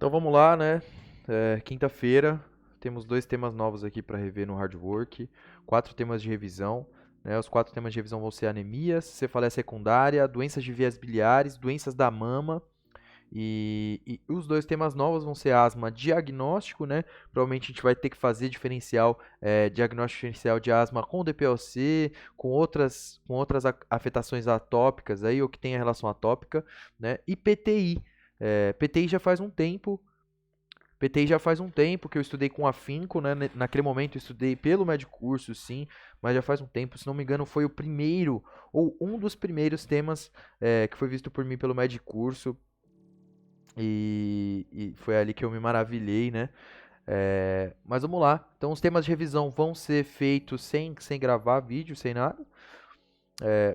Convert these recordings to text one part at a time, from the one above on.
Então vamos lá, né? Quinta-feira, temos dois temas novos aqui para rever no Hard Work, 4 temas de revisão. Né? Os 4 temas de revisão vão ser anemias, cefaleia secundária, doenças de vias biliares, doenças da mama. E os dois temas novos vão ser asma diagnóstico, né? Provavelmente a gente vai ter que fazer diagnóstico diferencial de asma com DPLC, com outras afetações atópicas aí, ou que tenha relação atópica, né? E PTI. PTI já faz um tempo. PTI já faz um tempo que eu estudei com afinco, né? Naquele momento eu estudei pelo médico curso, sim, mas já faz um tempo, se não me engano, foi o primeiro ou um dos primeiros temas que foi visto por mim pelo médico curso. E foi ali que eu me maravilhei, né? Mas vamos lá. Então, os temas de revisão vão ser feitos sem gravar vídeo, sem nada.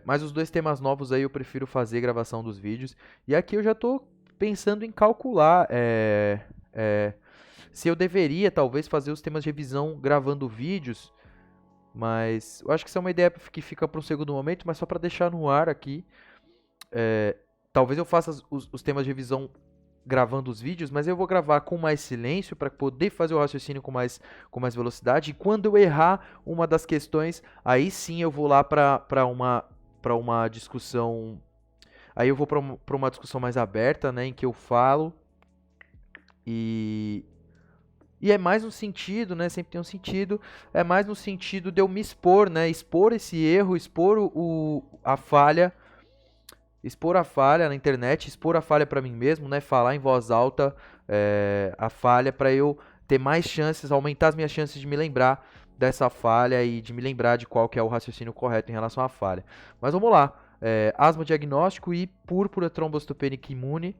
Mas os dois temas novos aí eu prefiro fazer gravação dos vídeos. E aqui eu já estou pensando em calcular se eu deveria talvez fazer os temas de revisão gravando vídeos. Mas eu acho que isso é uma ideia que fica para um segundo momento, mas só para deixar no ar aqui. Talvez eu faça os temas de revisão gravando os vídeos, mas eu vou gravar com mais silêncio para poder fazer o raciocínio com mais velocidade. E quando eu errar uma das questões, aí sim eu vou lá para uma discussão. Aí eu vou para uma discussão mais aberta, né, em que eu falo e é mais no sentido, né, sempre tem um sentido, é mais no sentido de eu me expor, né, expor esse erro, expor a falha na internet, expor a falha para mim mesmo, né? Falar em voz alta a falha para eu ter mais chances, aumentar as minhas chances de me lembrar dessa falha e de me lembrar de qual que é o raciocínio correto em relação à falha. Mas vamos lá. Asma diagnóstico e púrpura trombocitopênica imune.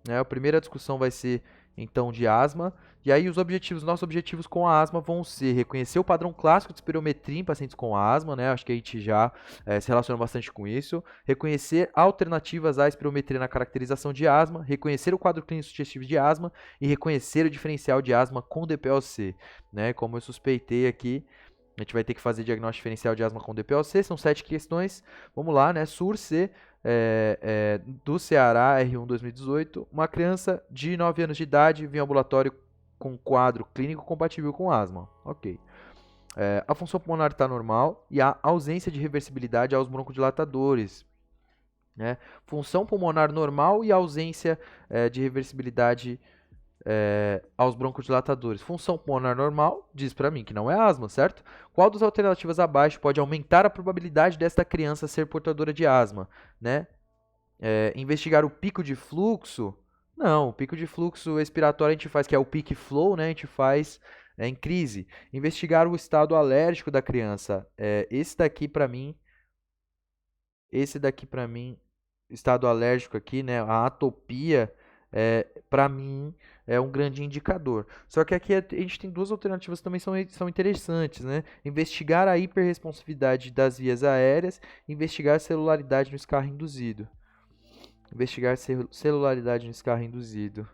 Né? A primeira discussão vai ser então de asma. E aí nossos objetivos com a asma vão ser reconhecer o padrão clássico de espirometria em pacientes com asma, né? Acho que a gente já se relaciona bastante com isso. Reconhecer alternativas à espirometria na caracterização de asma, reconhecer o quadro clínico sugestivo de asma e reconhecer o diferencial de asma com DPLC, né? Como eu suspeitei aqui, a gente vai ter que fazer diagnóstico diferencial de asma com DPLC, são 7 questões. Vamos lá, né? SUR-C do Ceará, R1 2018. Uma criança de 9 anos de idade vinha ao ambulatório com quadro clínico compatível com asma. Ok. A função pulmonar está normal e há ausência de reversibilidade aos broncodilatadores. Né? Função pulmonar normal e ausência de reversibilidade aos broncodilatadores. Função pulmonar normal diz para mim que não é asma, certo? Qual das alternativas abaixo pode aumentar a probabilidade desta criança ser portadora de asma? Né? Investigar o pico de fluxo? Não, o pico de fluxo expiratório a gente faz, que é o peak flow, né? A gente faz em crise. Investigar o estado alérgico da criança. Esse daqui para mim, estado alérgico aqui, né? A atopia, para mim, é um grande indicador. Só que aqui a gente tem duas alternativas que também são interessantes, né? Investigar a hiperresponsividade das vias aéreas, investigar celularidade no escarro induzido. Investigar celularidade no escarro induzido.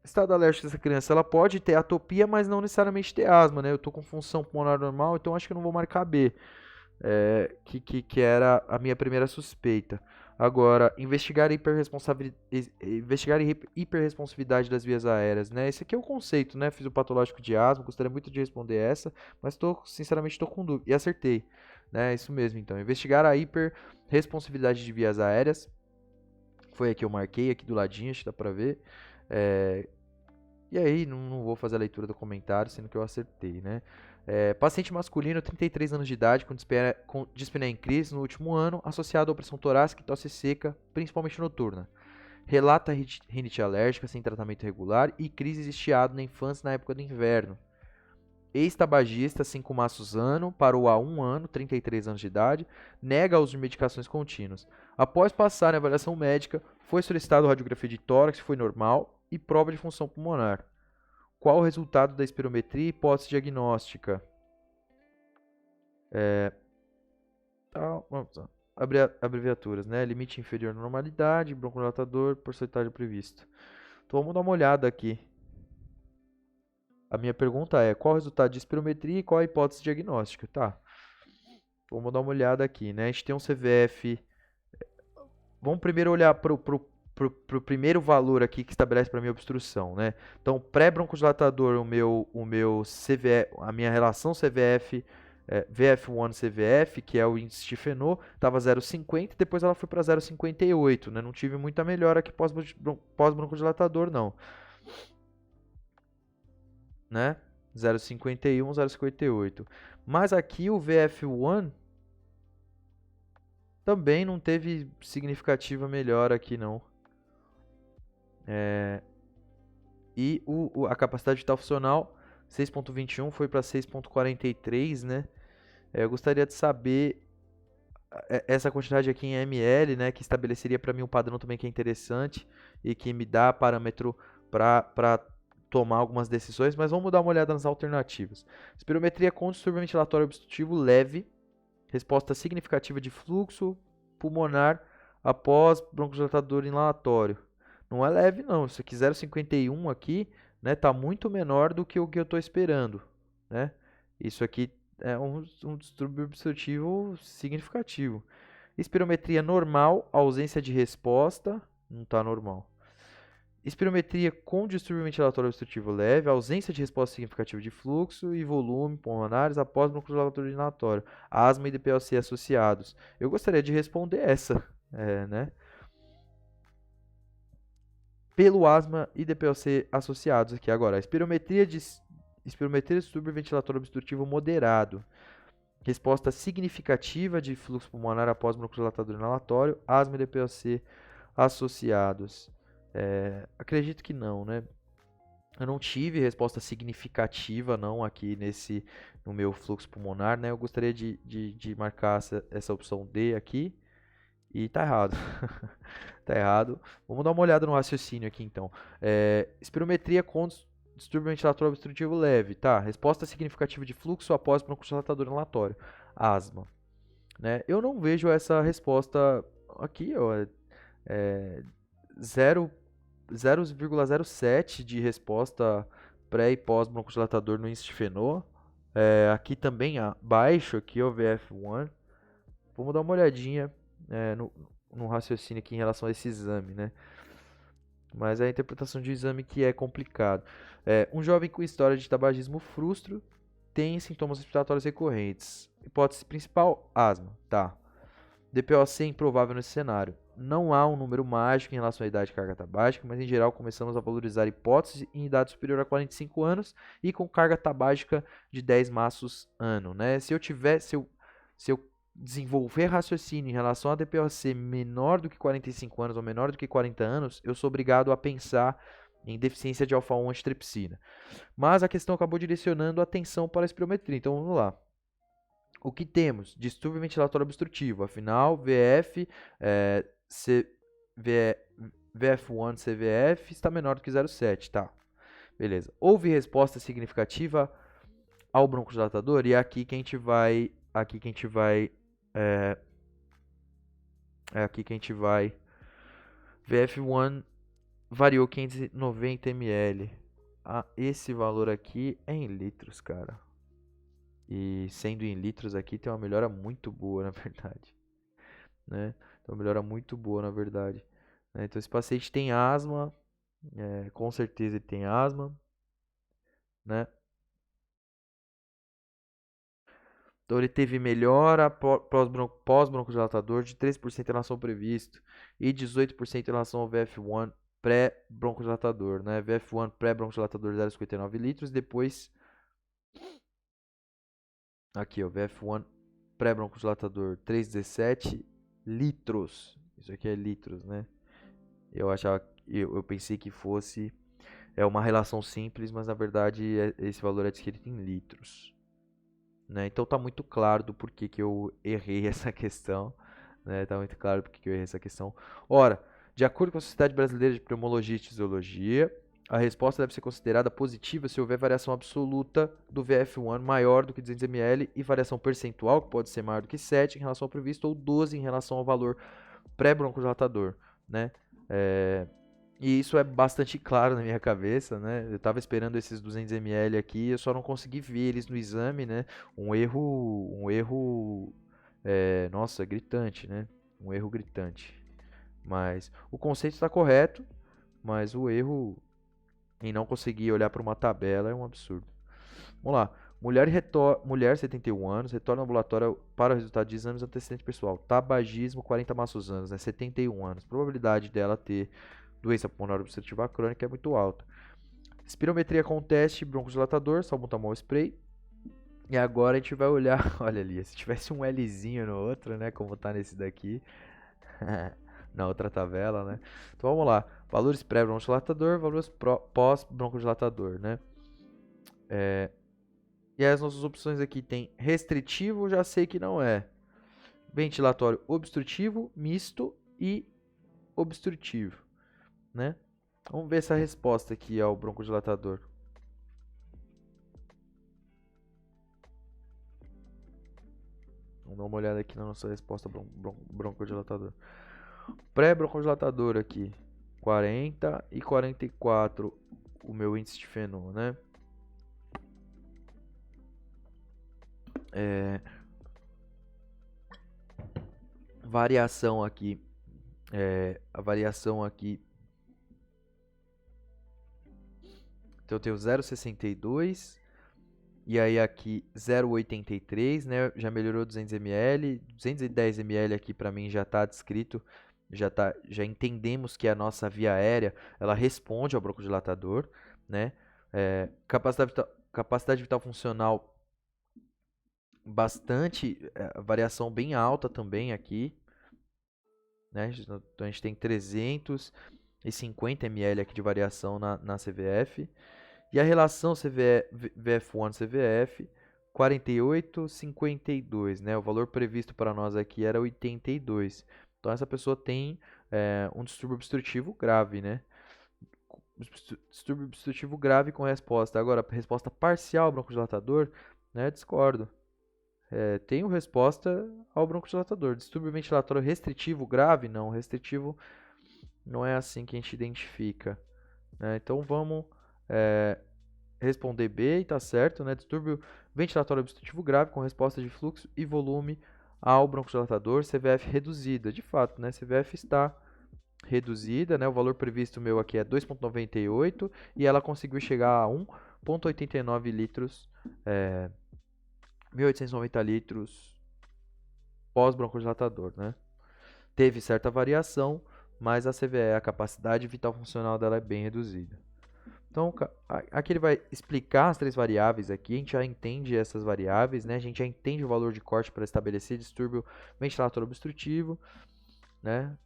Estado alérgico dessa criança, ela pode ter atopia, mas não necessariamente ter asma, né? Eu tô com função pulmonar normal, então acho que eu não vou marcar B. Que era a minha primeira suspeita. Agora, investigar hiperresponsividade das vias aéreas, né? Esse aqui é o conceito, né? Fisiopatológico de asma, gostaria muito de responder essa, mas sinceramente estou com dúvida. E acertei, né? Isso mesmo, então. Investigar a hiperresponsividade de vias aéreas. Foi aqui que eu marquei, aqui do ladinho, acho que dá pra ver. E aí, não vou fazer a leitura do comentário, sendo que eu acertei, né? Paciente masculino, 33 anos de idade, com dispneia em crise no último ano, associado à opressão torácica e tosse seca, principalmente noturna. Relata rinite alérgica sem tratamento regular e crises de estiado na infância na época do inverno. Ex-tabagista, 5 maços ano, parou há 1 ano, 33 anos de idade, nega o uso de medicações contínuas. Após passar em avaliação médica, foi solicitado radiografia de tórax, foi normal, e prova de função pulmonar. Qual o resultado da espirometria e hipótese diagnóstica? Vamos lá. Abreviaturas, né? Limite inferior à normalidade, broncodilatador, porcentagem prevista. Então vamos dar uma olhada aqui. A minha pergunta é: qual o resultado de espirometria e qual a hipótese diagnóstica? Tá. Vamos dar uma olhada aqui, né? A gente tem um CVF. Vamos primeiro olhar para pro primeiro valor aqui que estabelece para mim a obstrução, né? Então, pré-broncodilatador, o meu CVF, a minha relação CVF, VF1 CVF, que é o índice de Fenot, estava 0,50, depois ela foi para 0,58, né? Não tive muita melhora aqui pós-broncodilatador, não, né? 0,51, 0,58. Mas aqui o VF1 também não teve significativa melhora aqui, não. E a capacidade vital funcional 6.21 foi para 6.43, né? Eu gostaria de saber essa quantidade aqui em ml, né? Que estabeleceria para mim um padrão também que é interessante e que me dá parâmetro para tomar algumas decisões, mas vamos dar uma olhada nas alternativas. Espirometria com distúrbio ventilatório obstrutivo leve, resposta significativa de fluxo pulmonar após broncodilatador inalatório. Não é leve não, isso aqui 0,51 aqui, né, tá muito menor do que o que eu estou esperando, né? Isso aqui é um distúrbio obstrutivo significativo. Espirometria normal, ausência de resposta, não está normal. Espirometria com distúrbio ventilatório obstrutivo leve, ausência de resposta significativa de fluxo e volume pulmonares após broncodilatador inalatório. Asma e DPLC associados. Eu gostaria de responder essa, né? Pelo asma e DPLC associados aqui agora. Espirometria de distúrbio ventilatório obstrutivo moderado. Resposta significativa de fluxo pulmonar após broncodilatador inalatório. Asma e DPLC associados. Acredito que não, né? Eu não tive resposta significativa não aqui no meu fluxo pulmonar, né? Eu gostaria de marcar essa opção D aqui e tá errado. Tá errado. Vamos dar uma olhada no raciocínio aqui então. Espirometria com distúrbio ventilatório obstrutivo leve, tá? Resposta significativa de fluxo após broncodilatador inalatório. Asma, né? Eu não vejo essa resposta aqui, ó. 0,07 de resposta pré e pós broncodilatador no índice de Fenot. Aqui também baixo, aqui o VF1. Vamos dar uma olhadinha no raciocínio aqui em relação a esse exame, né? Mas é a interpretação de exame que é complicado. Um jovem com história de tabagismo frustro tem sintomas respiratórios recorrentes. Hipótese principal, asma, tá. DPOC é improvável nesse cenário. Não há um número mágico em relação à idade de carga tabágica, mas em geral começamos a valorizar hipóteses em idade superior a 45 anos e com carga tabágica de 10 maços ano, né? Se eu desenvolver raciocínio em relação a DPOC menor do que 45 anos ou menor do que 40 anos, eu sou obrigado a pensar em deficiência de alfa-1 antitripsina. Mas a questão acabou direcionando a atenção para a espirometria, então vamos lá. O que temos? Distúrbio ventilatório obstrutivo. Afinal, VF1 CVF está menor do que 0,7, tá? Beleza. Houve resposta significativa ao broncodilatador e é aqui que a gente vai, VF1 variou 590 ml. Esse valor aqui é em litros, cara. E sendo em litros aqui tem uma melhora muito boa, na verdade, né? Tem uma melhora muito boa, na verdade, né? Então esse paciente tem asma, com certeza ele tem asma, né? Então ele teve melhora pós-broncodilatador de 13% em relação ao previsto e 18% em relação ao VF1 pré-broncodilatador, né? VF1 pré-broncodilatador 0,59 litros, depois aqui, ó, VF1 pré-broncodilatador 3,17 litros. Isso aqui é litros, né? Eu pensei que fosse uma relação simples, mas na verdade esse valor é descrito em litros, né? Então tá muito claro do porquê que eu errei essa questão, né? Tá muito claro porque que eu errei essa questão. Ora, de acordo com a Sociedade Brasileira de Pneumologia e Fisiologia, a resposta deve ser considerada positiva se houver variação absoluta do VF1 maior do que 200 ml e variação percentual, que pode ser maior do que 7 em relação ao previsto ou 12 em relação ao valor pré-broncodilatador, né? E isso é bastante claro na minha cabeça, né? Eu estava esperando esses 200 ml aqui, eu só não consegui ver eles no exame, né? Um erro, nossa, gritante, né? Um erro gritante. Mas o conceito está correto, mas o erro em não conseguir olhar para uma tabela é um absurdo. Vamos lá. Mulher 71 anos, retorna ao ambulatório para o resultado de exames antecedentes pessoal. Tabagismo, 40 maços anos, né? 71 anos. Probabilidade dela ter doença pulmonar obstrutiva crônica é muito alta. Espirometria com teste, broncodilatador, salbutamol spray. E agora a gente vai olhar, olha ali, se tivesse um Lzinho no outro, né, como tá nesse daqui, na outra tabela, né. Então vamos lá, valores pré-broncodilatador, valores pós-broncodilatador, né. E as nossas opções aqui tem restritivo, já sei que não é. Ventilatório obstrutivo, misto e obstrutivo, né. Vamos ver essa resposta aqui ao broncodilatador. Vamos dar uma olhada aqui na nossa resposta broncodilatador. Pré-broncodilatador aqui, 40 e 44 o meu índice de fenol, né? Variação aqui, a variação aqui, então eu tenho 0,62 e aí aqui 0,83, né? Já melhorou 200 ml, 210 ml aqui para mim já está descrito, já entendemos que a nossa via aérea ela responde ao broncodilatador, né? Capacidade vital funcional bastante, variação bem alta também aqui, né? Então a gente tem 350 ml aqui de variação na CVF. E a relação VF1-CVF, 48,52, né? O valor previsto para nós aqui era 82. Então essa pessoa tem um distúrbio obstrutivo grave, né? Distúrbio obstrutivo grave com resposta. Agora, resposta parcial ao broncodilatador, né? Discordo. Tenho resposta ao broncodilatador. Distúrbio ventilatório restritivo grave? Não, restritivo não é assim que a gente identifica, né? Então vamos responder B e tá certo, né? Distúrbio ventilatório obstrutivo grave com resposta de fluxo e volume ao broncodilatador, CVF reduzida. De fato, né? CVF está reduzida, né? O valor previsto meu aqui é 2,98 e ela conseguiu chegar a 1,89 litros, 1.890 litros pós-broncodilatador, né? Teve certa variação, mas a CVE, a capacidade vital funcional dela é bem reduzida. Então, aqui ele vai explicar as três variáveis aqui, a gente já entende essas variáveis, né? A gente já entende o valor de corte para estabelecer distúrbio ventilatório obstrutivo, né?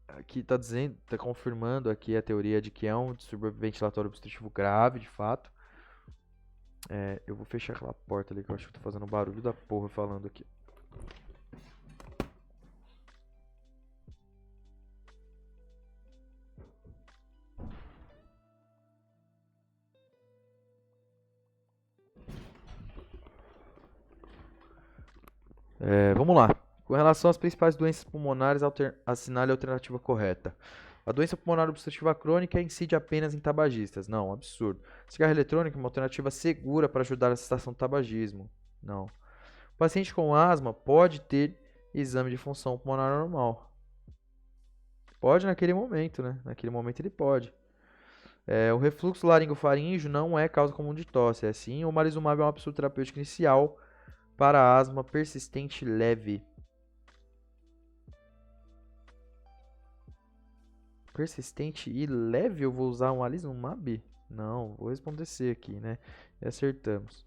Aqui está dizendo, está confirmando aqui a teoria de que é um distúrbio ventilatório obstrutivo grave, de fato. Eu vou fechar aquela porta ali que eu acho que estou fazendo barulho da porra falando aqui. Vamos lá. Com relação às principais doenças pulmonares, assinale a alternativa correta. A doença pulmonar obstrutiva crônica incide apenas em tabagistas. Não, absurdo. Cigarro eletrônico é uma alternativa segura para ajudar a cessação do tabagismo. Não. O paciente com asma pode ter exame de função pulmonar normal. Pode naquele momento, né? Naquele momento ele pode. O refluxo laringofaríngeo não é causa comum de tosse. Sim, o omalizumab é uma opção terapêutica inicial para asma persistente leve. Persistente e leve, eu vou usar um omalizumab? Não, vou responder C aqui, né? E acertamos.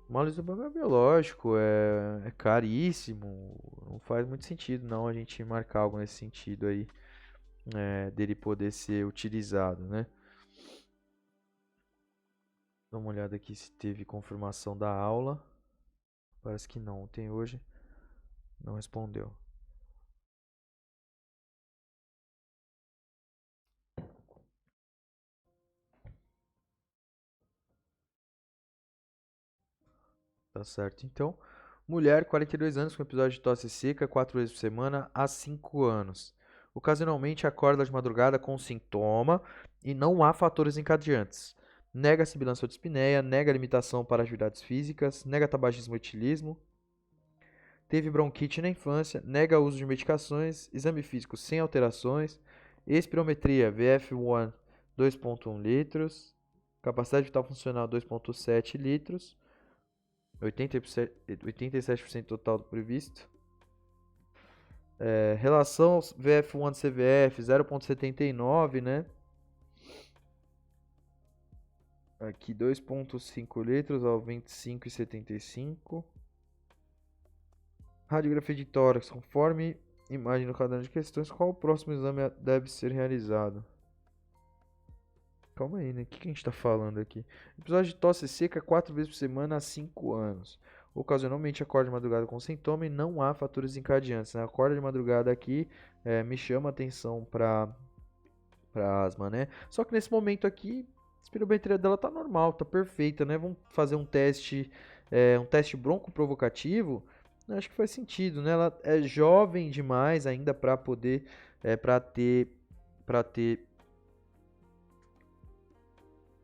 O omalizumab é biológico, é caríssimo, não faz muito sentido não a gente marcar algo nesse sentido aí, dele poder ser utilizado, né? Dá uma olhada aqui se teve confirmação da aula. Parece que não, tem hoje, não respondeu. Tá certo. Então, mulher, 42 anos, com episódio de tosse seca, 4 vezes por semana, há 5 anos. Ocasionalmente acorda de madrugada com sintoma e não há fatores encadeantes. Nega sibilança ou dispneia, nega limitação para atividades físicas, nega tabagismo e etilismo. teve bronquite na infância, nega uso de medicações, exame físico sem alterações, espirometria VF1 2,1 litros, capacidade vital funcional 2,7 litros, 87% total do previsto. Relação VF1 de CVF 0,79, né? Aqui 2,5 litros ao 25,75. Radiografia de tórax, conforme imagem no caderno de questões, qual o próximo exame deve ser realizado? Calma aí, né? O que a gente tá falando aqui? Episódio de tosse seca 4 vezes por semana há 5 anos. Ocasionalmente acorda de madrugada com sintoma e não há fatores encadeantes, né? Acorda de madrugada aqui me chama a atenção para asma, né? Só que nesse momento aqui, a espirometria dela tá normal, tá perfeita, né? Vamos fazer um teste broncoprovocativo. Acho que faz sentido, né? Ela é jovem demais ainda para poder, para ter, para ter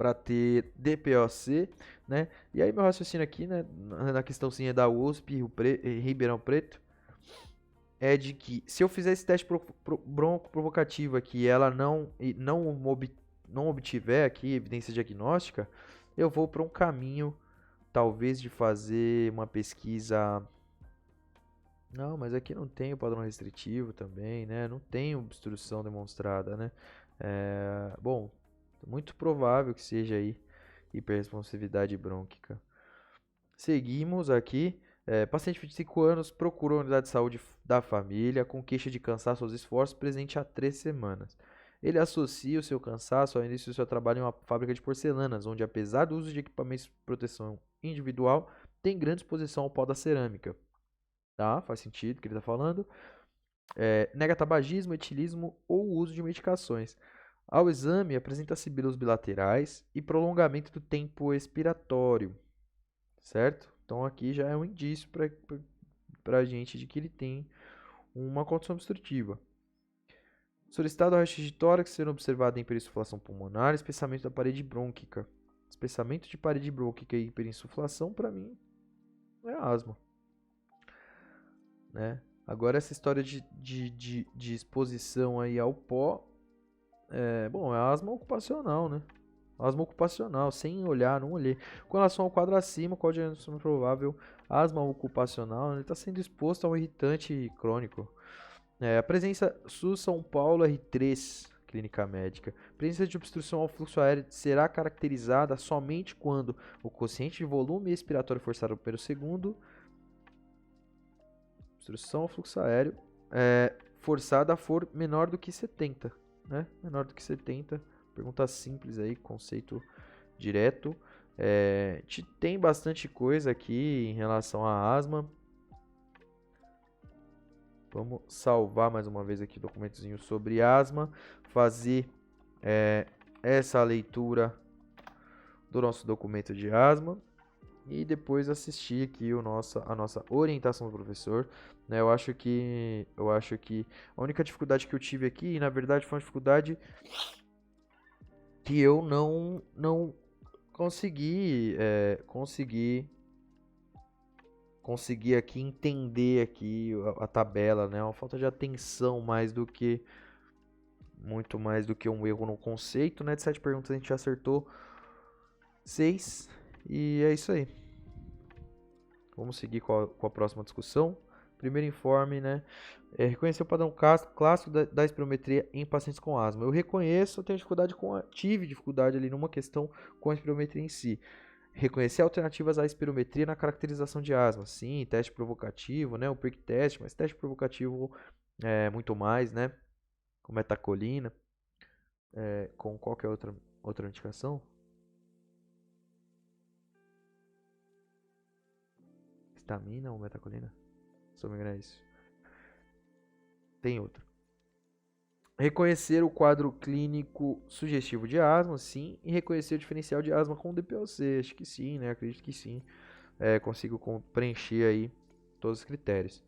para ter DPOC, né? E aí meu raciocínio aqui, né, na questãozinha da USP, Ribeirão Preto, é de que se eu fizer esse teste bronco provocativo aqui e ela não obtiver aqui evidência diagnóstica, eu vou para um caminho talvez de fazer uma pesquisa. Não, mas aqui não tem o padrão restritivo também, né? Não tem obstrução demonstrada, né? Bom, muito provável que seja aí hiperresponsividade brônquica. Seguimos aqui. Paciente de 25 anos procurou a unidade de saúde da família com queixa de cansaço aos esforços presente há 3 semanas. Ele associa o seu cansaço ao início do seu trabalho em uma fábrica de porcelanas, onde, apesar do uso de equipamentos de proteção individual, tem grande exposição ao pó da cerâmica. Tá? Faz sentido o que ele está falando. Nega tabagismo, etilismo ou uso de medicações. Ao exame, apresenta sibilos bilaterais e prolongamento do tempo expiratório, certo? Então aqui já é um indício para a gente de que ele tem uma condição obstrutiva. Solicitado a raio-x de tórax sendo observado em hiperinsuflação pulmonar, espessamento da parede brônquica. Espessamento de parede brônquica e hiperinsuflação, para mim, é asma, né? Agora essa história de exposição aí ao pó, é asma ocupacional, né? Asma ocupacional, sem olhar, não olhei. Com relação ao quadro acima, qual é o diagnóstico provável? Asma ocupacional, ele está sendo exposto a um irritante crônico. A presença SUS São Paulo R3, clínica médica. A presença de obstrução ao fluxo aéreo será caracterizada somente quando o quociente de volume expiratório forçado pelo segundo. Obstrução ao fluxo aéreo forçada for menor do que 70, né? Menor do que 70. Pergunta simples aí, conceito direto. Tem bastante coisa aqui em relação à asma. Vamos salvar mais uma vez aqui o documentozinho sobre asma. Fazer essa leitura do nosso documento de asma. E depois assistir aqui a nossa orientação do professor. Né? Eu acho que a única dificuldade que eu tive aqui, na verdade, foi uma dificuldade que eu não consegui aqui entender aqui a tabela, né? Uma falta de atenção muito mais do que um erro no conceito, né? De 7 perguntas a gente já acertou 6 e é isso aí. Vamos seguir com a próxima discussão. Primeiro informe, né? Reconhecer o padrão clássico da espirometria em pacientes com asma. Eu reconheço, eu tive dificuldade ali numa questão com a espirometria em si. Reconhecer alternativas à espirometria na caracterização de asma. Sim, teste provocativo, né? O prick test, mas teste provocativo é muito mais, né? Com metacolina. Com qualquer outra indicação. Estamina ou metacolina? Se eu não me engano é isso. Tem outro. Reconhecer o quadro clínico sugestivo de asma, sim. E reconhecer o diferencial de asma com DPOC. Acho que sim, né? Acredito que sim. Consigo preencher aí todos os critérios.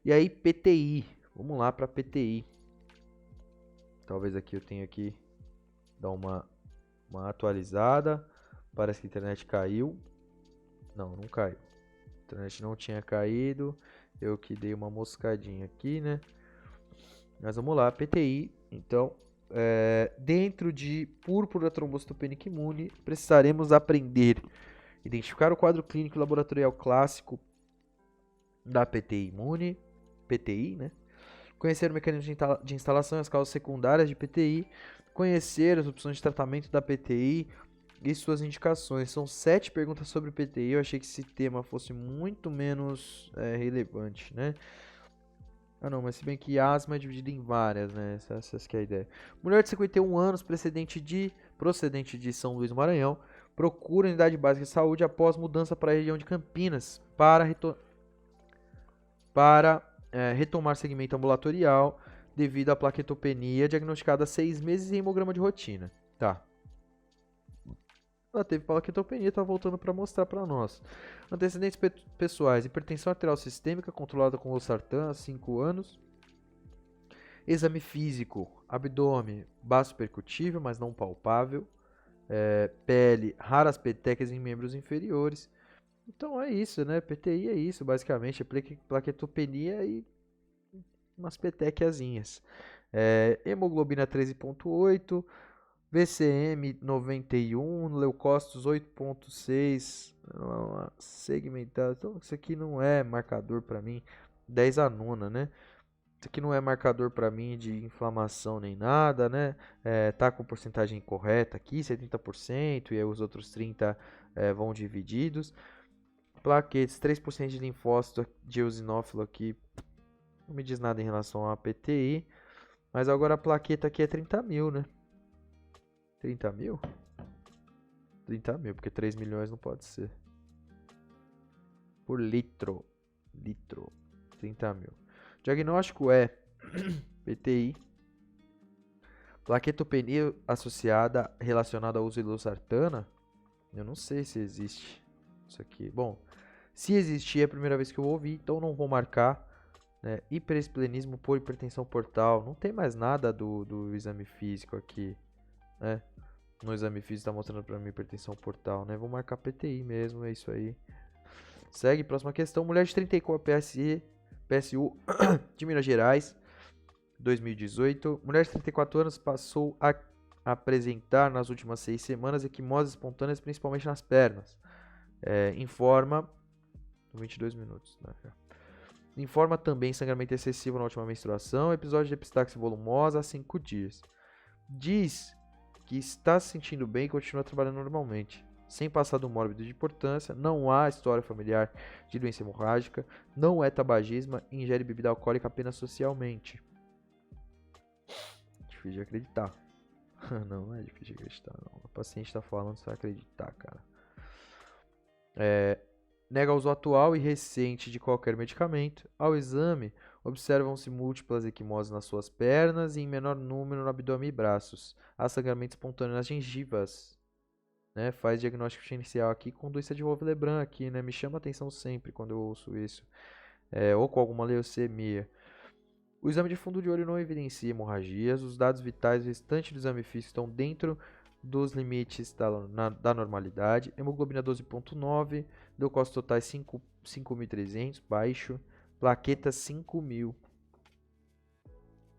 E aí, PTI. Vamos lá para PTI. Talvez aqui eu tenha que dar uma atualizada. Parece que a internet caiu. Não caiu. A internet não tinha caído. Eu que dei uma moscadinha aqui, né? Mas vamos lá, PTI. Então, dentro de púrpura trombocitopênica imune, precisaremos aprender a identificar o quadro clínico laboratorial clássico da PTI imune, PTI, né? Conhecer o mecanismo de instalação e as causas secundárias de PTI, conhecer as opções de tratamento da PTI e suas indicações. São 7 perguntas sobre PTI. Eu achei que esse tema fosse muito menos relevante, né? Ah, não, mas se bem que asma é dividido em várias, né? Essa que é a ideia. Mulher de 51 anos, procedente de São Luís do Maranhão, procura unidade básica de saúde após mudança para a região de Campinas para retomar segmento ambulatorial devido à plaquetopenia diagnosticada há 6 meses e hemograma de rotina. Tá. Ela teve plaquetopenia, tá voltando para mostrar para nós. Antecedentes pessoais: hipertensão arterial sistêmica controlada com losartan há 5 anos. Exame físico: abdômen, baço percutível, mas não palpável. Pele, raras petecas em membros inferiores. Então é isso, né? PTI é isso, basicamente. É plaquetopenia e umas petequiazinhas. Hemoglobina 13,8, VCM 91, leucócitos 8,6, segmentado. Então, isso aqui não é marcador para mim. 10 a nona, né? Isso aqui não é marcador para mim de inflamação nem nada, né? Tá com porcentagem correta aqui, 70%, e aí os outros 30% vão divididos. Plaquetes, 3% de linfócito de eosinófilo aqui, não me diz nada em relação a PTI. Mas agora a plaqueta aqui é 30 mil, né? 30 mil? 30 mil, porque 3 milhões não pode ser. Por litro. 30 mil. Diagnóstico é PTI. Plaquetopenia associada, relacionada ao uso de losartana. Eu não sei se existe isso aqui. Bom, se existir é a primeira vez que eu ouvi, então não vou marcar. Hiperesplenismo por hipertensão portal. Não tem mais nada do exame físico aqui, né? No exame físico está mostrando para mim hipertensão portal, né? Vou marcar PTI mesmo, é isso aí. Segue, próxima questão. Mulher de 34 PSU de Minas Gerais, 2018. Mulher de 34 anos passou a apresentar nas últimas 6 semanas equimoses espontâneas, principalmente nas pernas. Informa... 22 minutos, né? Informa também sangramento excessivo na última menstruação, episódio de epistaxe volumosa há 5 dias. Diz que está se sentindo bem e continua trabalhando normalmente, sem passado mórbido de importância, não há história familiar de doença hemorrágica, não é tabagismo, ingere bebida alcoólica apenas socialmente. Difícil de acreditar. Não é difícil de acreditar, não. O paciente está falando, você vai acreditar, cara. Nega uso atual e recente de qualquer medicamento. Ao exame, observam-se múltiplas equimoses nas suas pernas e em menor número no abdômen e braços. Há sangramento espontâneo nas gengivas. Né? Faz diagnóstico inicial aqui com doença de Wolff-Lebrun aqui, né? Me chama a atenção sempre quando eu ouço isso. Ou com alguma leucemia. O exame de fundo de olho não evidencia hemorragias. Os dados vitais restantes do exame físico estão dentro dos limites da normalidade. Hemoglobina 12,9, leucócitos totais 5.300, baixo. Plaquetas 5.000.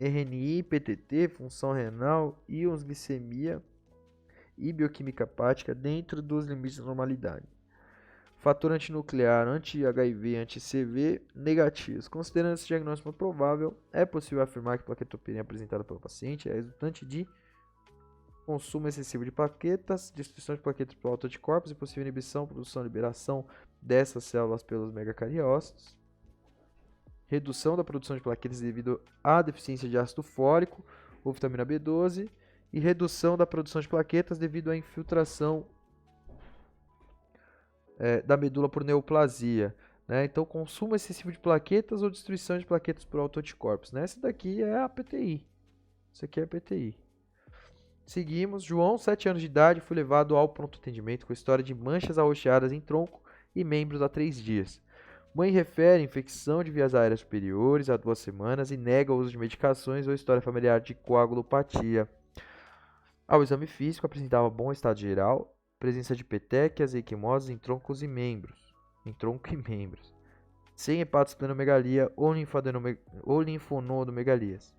RNI, PTT, função renal, íons, glicemia e bioquímica hepática dentro dos limites da normalidade. Fator antinuclear, anti-HIV, anti-CV negativos. Considerando esse diagnóstico provável, é possível afirmar que a plaquetopenia apresentada pelo paciente é resultante de consumo excessivo de plaquetas, destruição de plaquetas por autoanticorpos e possível inibição, produção e liberação dessas células pelos megacariócitos. Redução da produção de plaquetas devido à deficiência de ácido fólico ou vitamina B12 e redução da produção de plaquetas devido à infiltração da medula por neoplasia. Né? Então, consumo excessivo de plaquetas ou destruição de plaquetas por autoanticorpos. Né? Essa daqui é a PTI. Isso aqui é a PTI. Seguimos. João, 7 anos de idade, foi levado ao pronto atendimento com história de manchas arroxeadas em tronco e membros há 3 dias. Mãe refere infecção de vias aéreas superiores há 2 semanas e nega o uso de medicações ou história familiar de coagulopatia. Ao exame físico, apresentava bom estado presença de petequias e equimoses em troncos e membros. sem hepatosplenomegalia ou linfonodomegalias.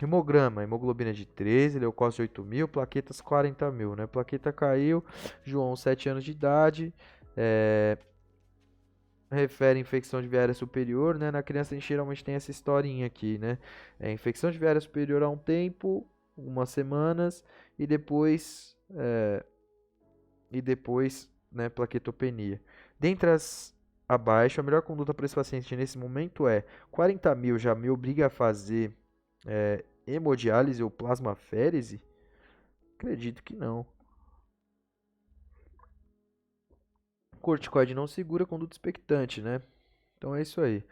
Hemograma, hemoglobina de 13, leucócito 8.000, plaquetas 40.000, né? Plaqueta caiu, João 7 anos de idade, refere infecção de viária superior, né? Na criança a gente geralmente tem essa historinha aqui, né? Infecção de viária superior há um tempo, algumas semanas, e depois, né, plaquetopenia. Dentre as abaixo, a melhor conduta para esse paciente nesse momento é 40.000 já me obriga a fazer hemodiálise ou plasmaférese? Acredito que não. Corticoide não segura conduta expectante, né? Então é isso aí.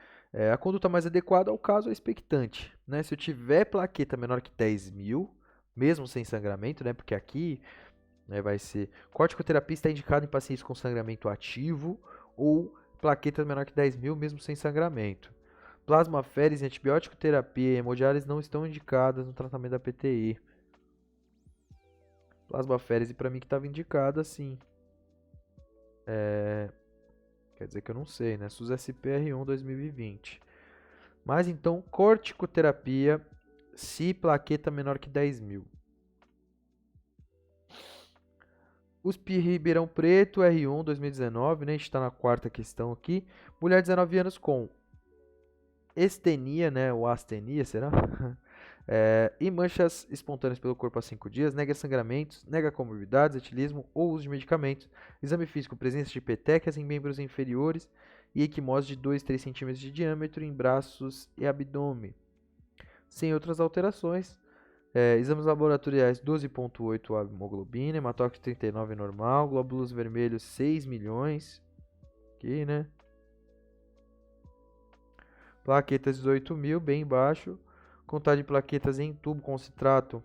A conduta mais adequada ao caso é expectante, né? Se eu tiver plaqueta menor que 10.000, mesmo sem sangramento, né? Porque aqui, né, vai ser corticoterapia está indicado em pacientes com sangramento ativo ou plaquetas menor que 10.000, mesmo sem sangramento. Plasmaférese, antibiótico terapia e hemodiálise não estão indicadas no tratamento da PTI. Plasmaférese para mim que estava indicada, sim. Quer dizer que eu não sei, né? SUS-SP-R1 2020. Mas então, corticoterapia, se plaqueta menor que 10.000. USP Ribeirão Preto, R1 2019, né? A gente está na quarta questão aqui. Mulher de 19 anos com estenia, né? Ou astenia, será? E manchas espontâneas pelo corpo há 5 dias, nega sangramentos, nega comorbidades, etilismo ou uso de medicamentos, exame físico, presença de petecas em membros inferiores e equimose de 2 a 3 centímetros de diâmetro em braços e abdômen. Sem outras alterações, exames laboratoriais 12,8 a hemoglobina, hematócrito 39 normal, glóbulos vermelhos 6 milhões, aqui, né? Plaquetas 18.000, bem baixo. Contagem de plaquetas em tubo com citrato.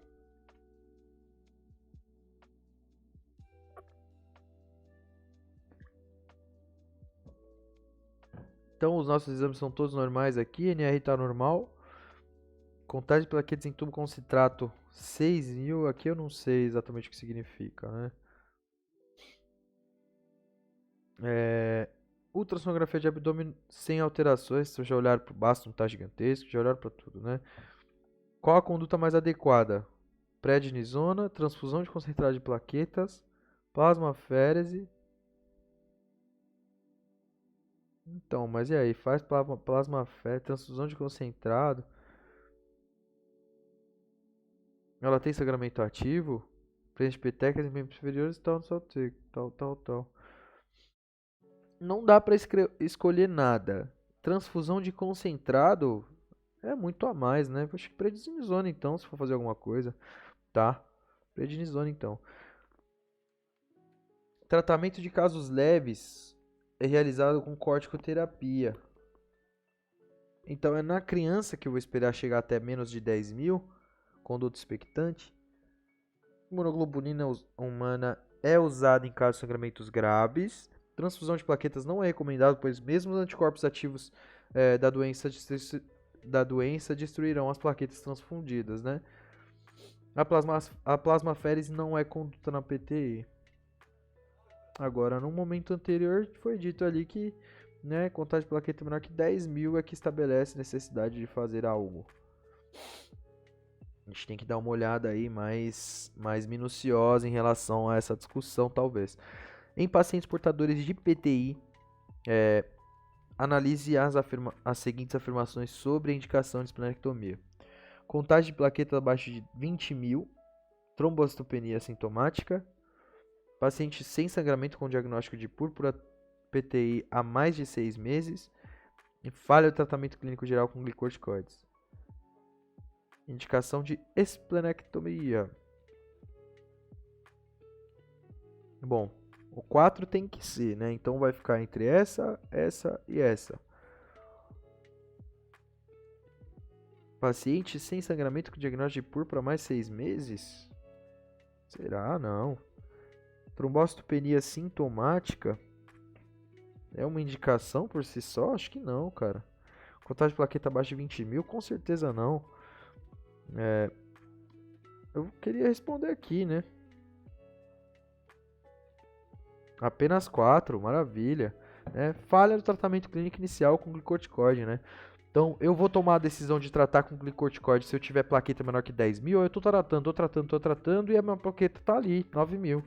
Então, os nossos exames são todos normais aqui. NR está normal. Contagem de plaquetas em tubo com citrato 6.000. Aqui eu não sei exatamente o que significa, né? Ultrassonografia de abdômen sem alterações. Se eu já olhar para o baço, não está gigantesco. Já olhar para tudo, né? Qual a conduta mais adequada? Prednisona, transfusão de concentrado de plaquetas, plasmaférese. Então, mas e aí? Faz plasmaférese, transfusão de concentrado. Ela tem sangramento ativo? Preenche petecas em membros superiores, tal. Não dá para escolher nada. Transfusão de concentrado é muito a mais, né? Acho que prednisona então, se for fazer alguma coisa. Tá? Prednisona então. Tratamento de casos leves é realizado com corticoterapia. Então é na criança que eu vou esperar chegar até menos de 10.000, conduta expectante. Imunoglobulina humana é usada em casos de sangramentos graves. Transfusão de plaquetas não é recomendado, pois mesmo os anticorpos ativos da doença destruirão as plaquetas transfundidas, né? A plasmaférese não é conduta na PTI. Agora, no momento anterior, foi dito ali que, né, contagem de plaqueta menor que 10.000 é que estabelece necessidade de fazer algo. A gente tem que dar uma olhada aí mais minuciosa em relação a essa discussão, talvez. Em pacientes portadores de PTI, analise as seguintes afirmações sobre a indicação de esplenectomia. Contagem de plaqueta abaixo de 20.000, trombocitopenia assintomática, paciente sem sangramento com diagnóstico de púrpura PTI há mais de 6 meses, e falha do tratamento clínico geral com glicorticoides. Indicação de esplenectomia. Bom, o 4 tem que ser, né? Então vai ficar entre essa e essa. Paciente sem sangramento com diagnóstico de púrpura há mais de 6 meses? Será? Não. Trombocitopenia sintomática é uma indicação por si só? Acho que não, cara. Contagem de plaqueta abaixo de 20.000? Com certeza não. Eu queria responder aqui, né? Apenas 4, maravilha. É falha do tratamento clínico inicial com glicorticoide, né? Então, eu vou tomar a decisão de tratar com glicorticoide se eu tiver plaqueta menor que 10 mil, ou eu tô tratando, e a minha plaqueta tá ali, 9 mil.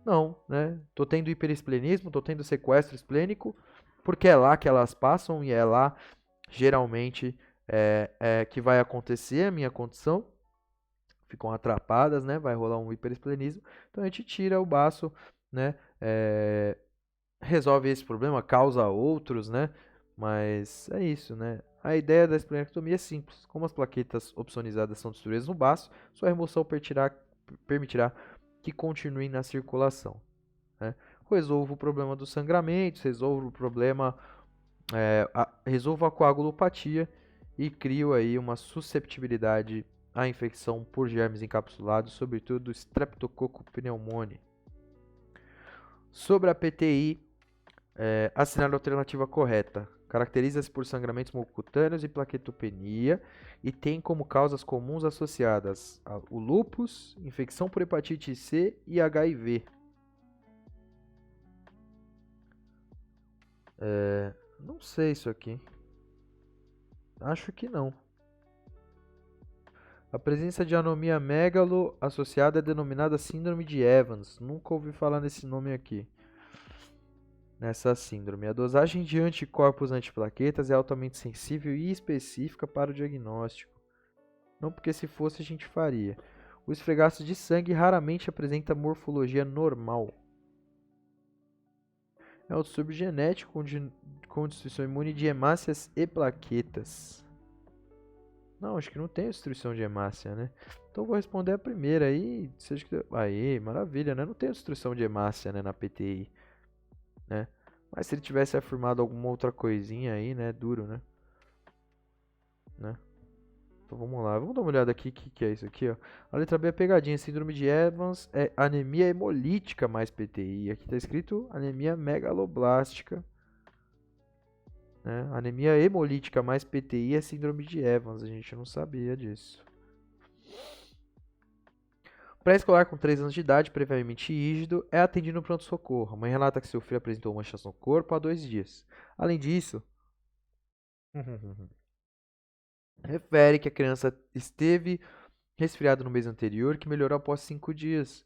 Não, né? Tô tendo hiperesplenismo, tô tendo sequestro esplênico, porque é lá que elas passam e é lá, geralmente, que vai acontecer a minha condição. Ficam atrapadas, né? Vai rolar um hiperesplenismo. Então, a gente tira o baço, né? Resolve esse problema, causa outros, né? Mas é isso, né? A ideia da esplenectomia é simples. Como as plaquetas opsonizadas são destruídas no baço, sua remoção permitirá que continuem na circulação, né? Resolvo o problema dos sangramentos, resolvo o problema, resolvo a coagulopatia e crio aí uma susceptibilidade à infecção por germes encapsulados, sobretudo Streptococcus pneumoniae. Sobre a PTI, assinar a alternativa correta. Caracteriza-se por sangramentos mucocutâneos e plaquetopenia e tem como causas comuns associadas o lúpus, infecção por hepatite C e HIV. Não sei isso aqui. Acho que não. A presença de anomia megalo associada é denominada síndrome de Evans. Nunca ouvi falar nesse nome aqui. Nessa síndrome, a dosagem de anticorpos antiplaquetas é altamente sensível e específica para o diagnóstico. Não porque se fosse a gente faria. O esfregaço de sangue raramente apresenta morfologia normal. É um distúrbio genético com destruição imune de hemácias e plaquetas. Não, acho que não tem destruição de hemácia, né? Então eu vou responder a primeira aí. Aí, maravilha, né? Não tem destruição de hemácia, né, na PTI, né? Mas se ele tivesse afirmado alguma outra coisinha aí, né? Duro, né? Então vamos lá, vamos dar uma olhada aqui, o que é isso aqui, ó. A letra B é pegadinha, síndrome de Evans é anemia hemolítica mais PTI. Aqui tá escrito anemia megaloblástica, né? Anemia hemolítica mais PTI é síndrome de Evans, a gente não sabia disso. Pré-escolar com 3 anos de idade, previamente rígido, é atendido no pronto-socorro. A mãe relata que seu filho apresentou manchas no corpo há 2 dias. Além disso, refere que a criança esteve resfriada no mês anterior, que melhorou após 5 dias.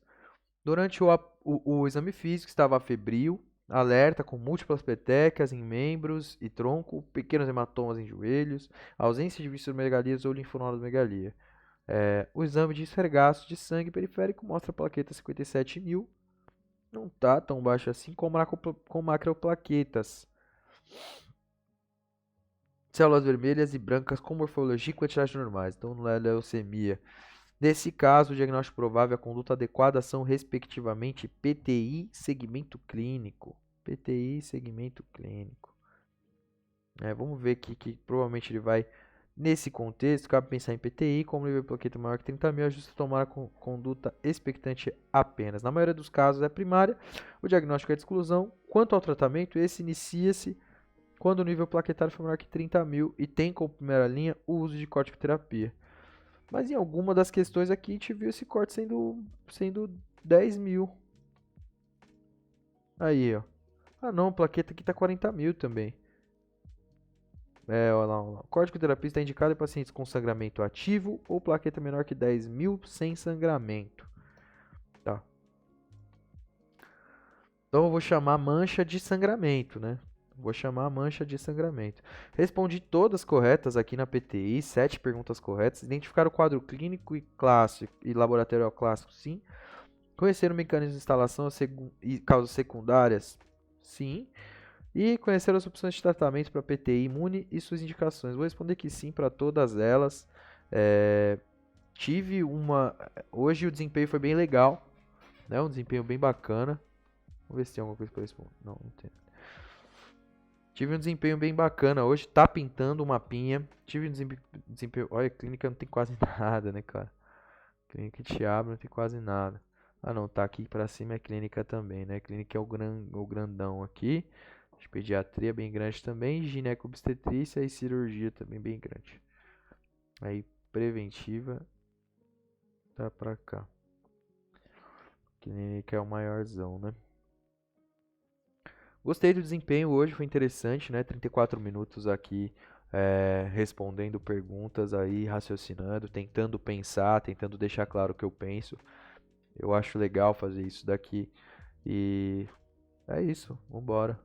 Durante o exame físico, estava febril, alerta, com múltiplas petecas em membros e tronco, pequenos hematomas em joelhos, ausência de visceromegalias ou linfonodomegalia. O exame de esfregaço de sangue periférico mostra a plaqueta 57.000. Não está tão baixo assim com macroplaquetas. Células vermelhas e brancas com morfologia e quantidade normais. Então não é leucemia. Nesse caso, o diagnóstico provável e a conduta adequada são, respectivamente, PTI segmento clínico. PTI segmento clínico. Vamos ver aqui que provavelmente ele vai, nesse contexto, cabe pensar em PTI, como nível de plaqueta maior que 30.000, ajusta tomar a conduta expectante apenas. Na maioria dos casos é primária, o diagnóstico é de exclusão. Quanto ao tratamento, esse inicia-se quando o nível plaquetário for maior que 30.000 e tem como primeira linha o uso de corticoterapia. Mas em alguma das questões aqui a gente viu esse corte sendo 10.000. Aí, ó. Ah não, a plaqueta aqui tá 40.000 também. Olha lá, olha lá. Corticoterapia está indicada em pacientes com sangramento ativo ou plaqueta menor que 10.000 sem sangramento. Tá. Então eu vou chamar mancha de sangramento, né? Vou chamar mancha de sangramento. Respondi todas corretas aqui na PTI, 7 perguntas corretas. Identificar o quadro clínico e clássico e laboratorial clássico, sim. Conhecer o mecanismo de instalação e causas secundárias, sim. E conhecer as opções de tratamento para PTI imune e suas indicações. Vou responder que sim para todas elas. Tive uma. Hoje o desempenho foi bem legal, né? Um desempenho bem bacana. Vamos ver se tem alguma coisa para responder. Não, não tem. Tive um desempenho bem bacana hoje. Tá pintando um mapinha. Tive um desempenho. Olha, clínica não tem quase nada, né, cara? Clínica te abre, não tem quase nada. Ah, não, tá aqui pra cima é clínica também, né? Clínica é o grandão aqui. De pediatria bem grande também. Gineco-obstetrícia e cirurgia também bem grande. Aí, preventiva tá pra cá. Clínica é o maiorzão, né? Gostei do desempenho hoje, foi interessante, né? 34 minutos aqui respondendo perguntas aí, raciocinando, tentando pensar, tentando deixar claro o que eu penso. Eu acho legal fazer isso daqui. E é isso, vambora.